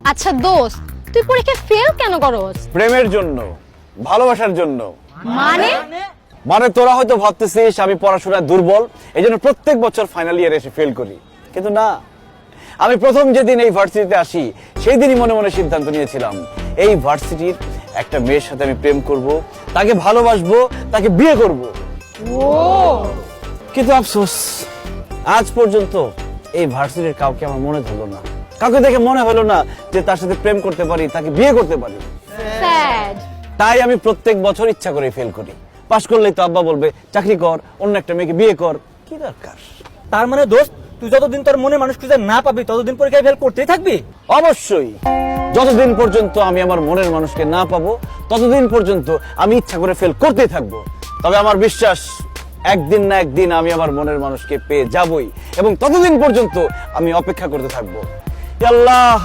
আচ্ছা দোস্ত, তুই পরীক্ষা ফেল কেন করস? প্রেমের জন্য, ভালোবাসার জন্য। মানে মানে তোরা হয়তো ভাবতেছিস আমি পড়াশোনায় দুর্বল, এই জন্য প্রত্যেক বছর ফাইনাল ইয়ারে এসে ফেল করি, কিন্তু না। আমি প্রথম যেদিন এই ভার্সিটিতে আসি সেই দিনই মনে মনে সিদ্ধান্ত নিয়েছিলাম এই ভার্সিটির একটা মেয়ের সাথে আমি প্রেম করব, তাকে ভালোবাসবো, তাকে বিয়ে করব। কিন্তু আফসোস, আজ পর্যন্ত এই ভার্সিটির কাউকে আমার মনে ধরলো না, কাউকে দেখে মনে হলো না যে তার সাথে প্রেম করতে পারি, তাকে বিয়ে করতে পারি। স্যাড। তাই আমি প্রত্যেক বছর ইচ্ছা করে ফেল করি। পাশ করলেই তো আব্বা বলবে চাকরি কর, অন্য একটা মেয়েকে বিয়ে কর, কি দরকার। তার মানে দোস্ত, তুই যতদিন তোর মনে মানুষ খুঁজে না পাবি ততদিন পরীক্ষায় ফেল করতেই থাকবি? অবশ্যই, যতদিন পর্যন্ত আমি আমার মনের মানুষকে না পাবো ততদিন পর্যন্ত আমি ইচ্ছা করে ফেল করতেই থাকবো। তবে আমার বিশ্বাস একদিন না একদিন আমি আমার মনের মানুষকে পেয়ে যাবই, এবং ততদিন পর্যন্ত আমি অপেক্ষা করতে থাকবো। আল্লাহ,